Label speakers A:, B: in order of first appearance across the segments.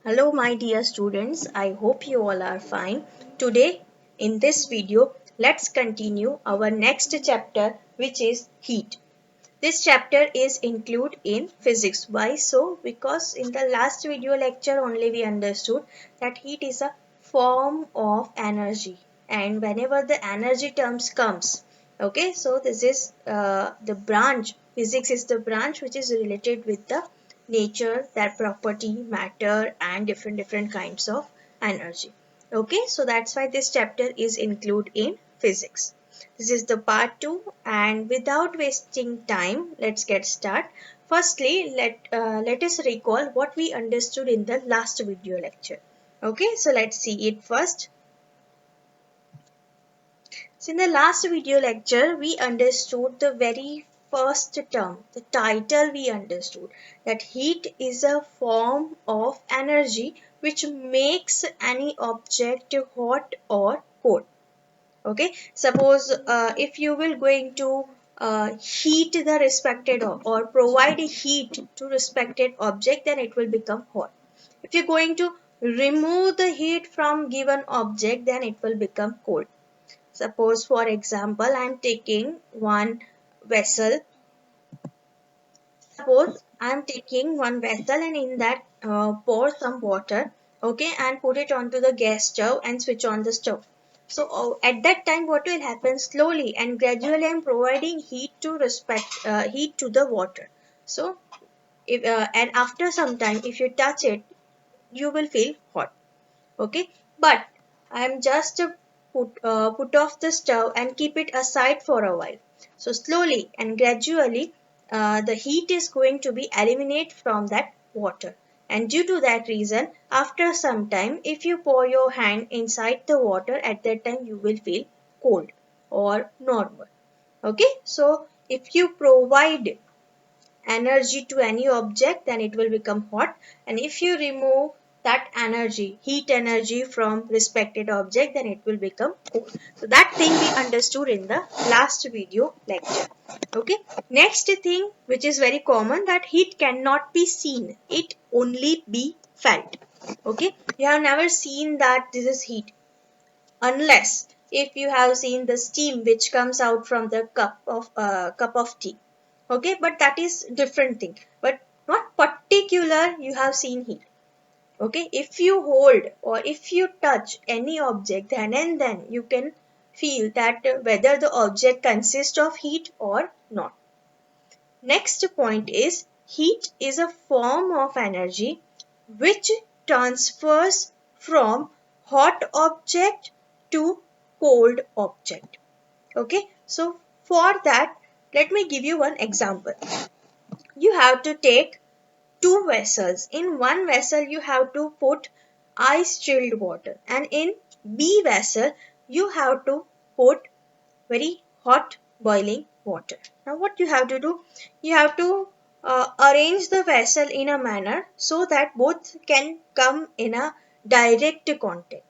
A: Hello, my dear students. I hope you all are fine. Today, in this video, let's continue our next chapter, which is heat. This chapter is included in physics. Why so? Because in the last video lecture only we understood that heat is a form of energy, and whenever the energy terms comes, okay, so this is the branch. Physics is the branch which is related with the nature, that property, matter, and different kinds of energy. Okay, so that's why this chapter is included in physics. This is the part 2, and without wasting time, let's get started. Firstly, let us recall what we understood in the last video lecture. Okay, so let's see it first. So in the last video lecture, we understood the very first term, the title we understood, that heat is a form of energy which makes any object hot or cold. Okay, suppose if you will going to heat the respected or provide heat to respected object, then it will become hot. If you're going to remove the heat from given object, then it will become cold. Suppose for example I'm taking one vessel. Suppose I'm taking one vessel and in that pour some water, okay, and put it onto the gas stove and switch on the stove. So at that time, what will happen? Slowly and gradually, I'm providing heat to the water. So if and after some time, if you touch it, you will feel hot. Okay, but I'm just put off the stove and keep it aside for a while. So slowly and gradually the heat is going to be eliminated from that water, and due to that reason, after some time, if you pour your hand inside the water, at that time you will feel cold or normal. Okay, so if you provide energy to any object, then it will become hot, and if you remove that energy, heat energy, from respected object, then it will become cold. So that thing we understood in the last video lecture. Okay, next thing which is very common, that heat cannot be seen, it only be felt. Okay, you have never seen that this is heat, unless if you have seen the steam which comes out from the cup of tea. Okay, but that is different thing, but not particular you have seen heat. Okay, if you hold or if you touch any object, then and then you can feel that whether the object consists of heat or not. Next point is, heat is a form of energy which transfers from hot object to cold object. Okay, so for that, let me give you one example. You have to take two vessels. In one vessel, you have to put ice chilled water, and in B vessel, you have to put very hot boiling water. Now, what you have to do? You have to arrange the vessel in a manner so that both can come in a direct contact.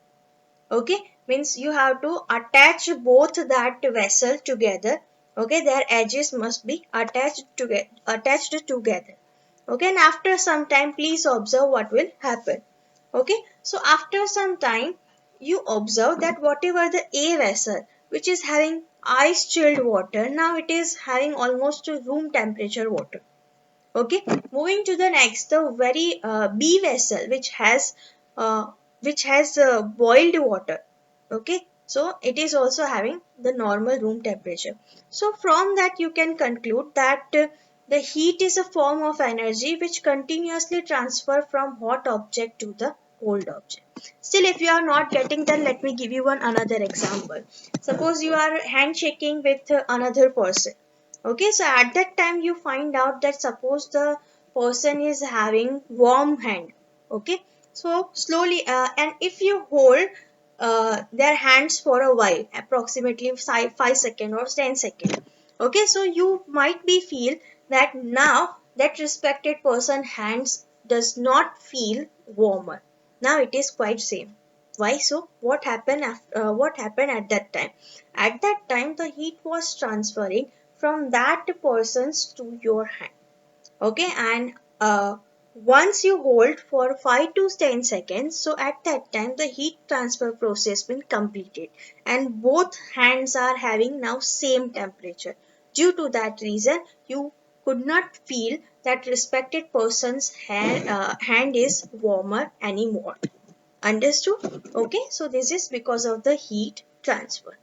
A: Okay, means you have to attach both that vessel together. Okay, their edges must be attached together. Okay, and after some time, please observe what will happen. Okay, so after some time, you observe that whatever the A vessel which is having ice chilled water, now it is having almost room temperature water. Okay, moving to the next, the very B vessel uh, which has boiled water. Okay, so it is also having the normal room temperature. So from that you can conclude that the heat is a form of energy which continuously transfer from hot object to the cold object. Still, if you are not getting, then let me give you one another example. Suppose you are handshaking with another person. Okay, so at that time you find out that suppose the person is having warm hand. Okay, so slowly and if you hold their hands for a while, approximately 5 seconds or 10 seconds. Okay, so you might be feel that now that respected person hands does not feel warmer. Now it is quite same. Why so? What happened at that time? At that time, the heat was transferring from that person's to your hand. Okay, and Once you hold for 5 to 10 seconds, so at that time the heat transfer process been completed and both hands are having now same temperature. Due to that reason, you could not feel that respected person's hand is warmer anymore. Understood? Okay, so this is because of the heat transfer.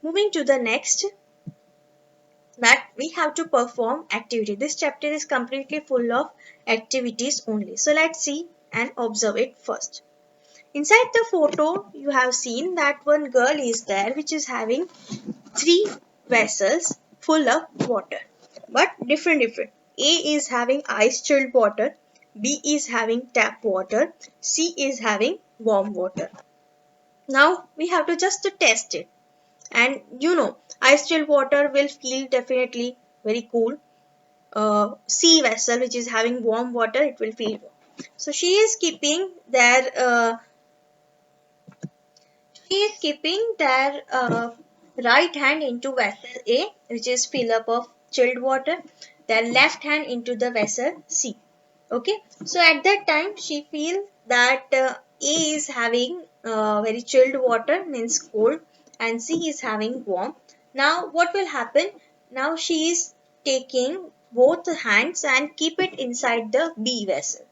A: Moving to the next, that we have to perform activity. This chapter is completely full of activities only. So let's see and observe it first. Inside the photo, you have seen that one girl is there which is having three vessels full of water, but different. A is having ice chilled water, B is having tap water, C is having warm water. Now we have to just test it. And ice chilled water will feel definitely very cool. Sea vessel which is having warm water, it will feel warm. So she is keeping their right hand into vessel A, which is fill up of chilled water, their left hand into the vessel C. Okay, so at that time she feels that A is having very chilled water, means cold, and C is having warm. Now what will happen? Now she is taking both hands and keep it inside the B vessel,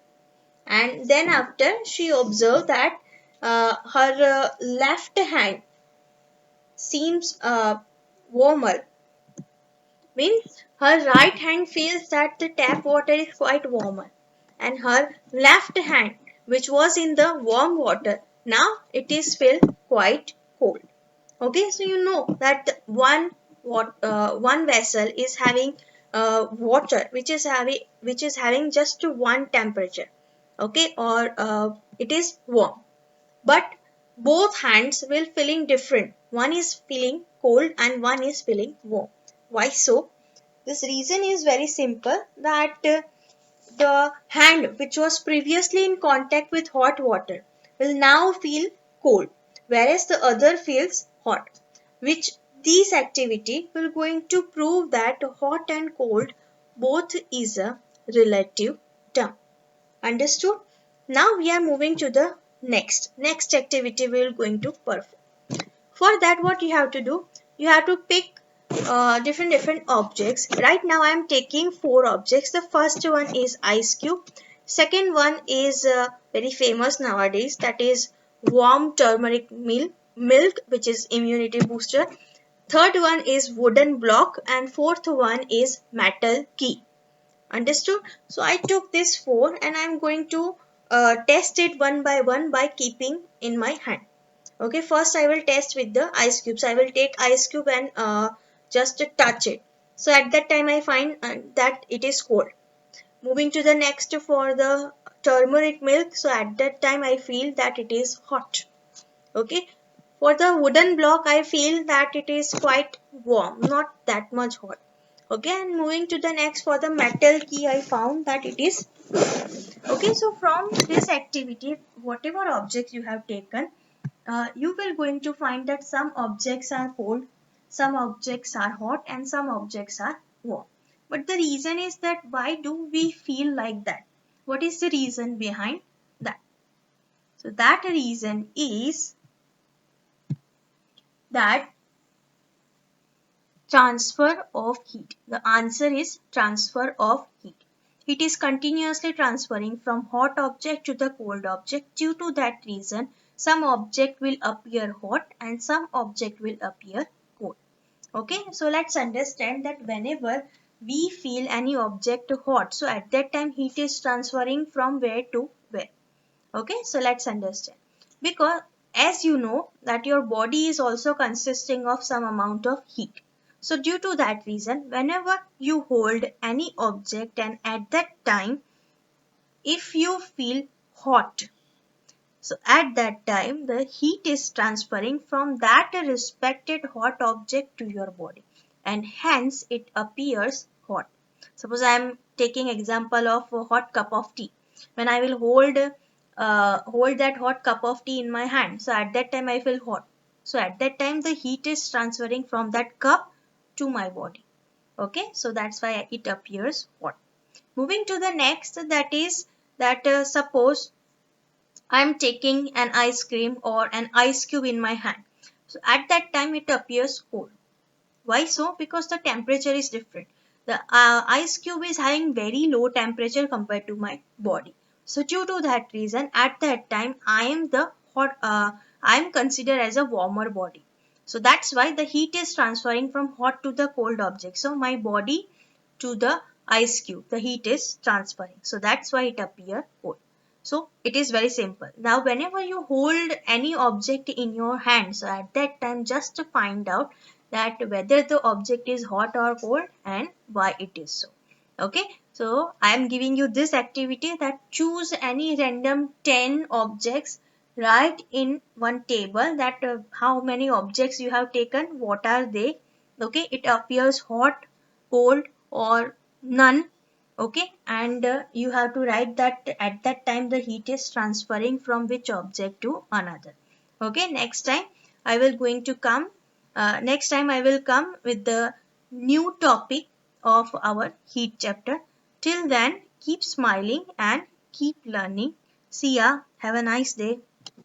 A: and then after she observed that her left hand seems warmer, means her right hand feels that the tap water is quite warmer, and her left hand, which was in the warm water, now it is feel quite cold. Okay, so you know that one vessel is having water which is having just one temperature, okay, or it is warm, but both hands will feeling different. One is feeling cold and one is feeling warm. Why so? This reason is very simple, that the hand which was previously in contact with hot water will now feel cold, whereas the other feels hot, which this activity will going to prove that hot and cold both is a relative term. Understood? Now we are moving to the next activity we are going to perform. For that, what you have to do, you have to pick different objects. Right now I am taking four objects. The first one is ice cube, second one is very famous nowadays, that is warm turmeric milk, which is immunity booster. Third one is wooden block, and fourth one is metal key. Understood? So I took this four and I'm going to test it one by one by keeping in my hand. Okay, first I will test with the ice cubes. I will take ice cube and just touch it. So at that time I find that it is cold. Moving to the next for the turmeric milk. So at that time I feel that it is hot. Okay. For the wooden block I feel that it is quite warm, not that much hot. Okay, and moving to the next for the metal key, I found that it is okay. So from this activity, whatever objects you have taken, you will going to find that some objects are cold, some objects are hot, and some objects are warm. But the reason is that why do we feel like that? What is the reason behind that? So that reason is that transfer of heat. The answer is transfer of heat. Heat is continuously transferring from hot object to the cold object. Due to that reason, some object will appear hot and some object will appear cold. Okay, so let's understand that whenever we feel any object hot, so at that time heat is transferring from where to where. Okay, so let's understand. Because as you know that your body is also consisting of some amount of heat. So due to that reason, whenever you hold any object and at that time, if you feel hot, so at that time the heat is transferring from that respected hot object to your body, and hence it appears hot. Suppose I am taking example of a hot cup of tea. When I will hold that hot cup of tea in my hand, so at that time I feel hot. So at that time the heat is transferring from that cup to my body. Okay, so that's why it appears hot. Moving to the next, that is that suppose I'm taking an ice cream or an ice cube in my hand. So at that time it appears cold. Why so? Because the temperature is different. The ice cube is having very low temperature compared to my body. So due to that reason, at that time I am the hot. I am considered as a warmer body. So that's why the heat is transferring from hot to the cold object. So my body to the ice cube, the heat is transferring. So that's why it appears cold. So it is very simple. Now whenever you hold any object in your hand, so at that time just to find out that whether the object is hot or cold and why it is so. Okay, so I am giving you this activity, that choose any random 10 objects, write in one table that how many objects you have taken, what are they. Okay, it appears hot, cold or none. Okay, and you have to write that at that time the heat is transferring from which object to another. Okay, next time I will come with the new topic of our heat chapter. Till then, keep smiling and keep learning. See ya, have a nice day.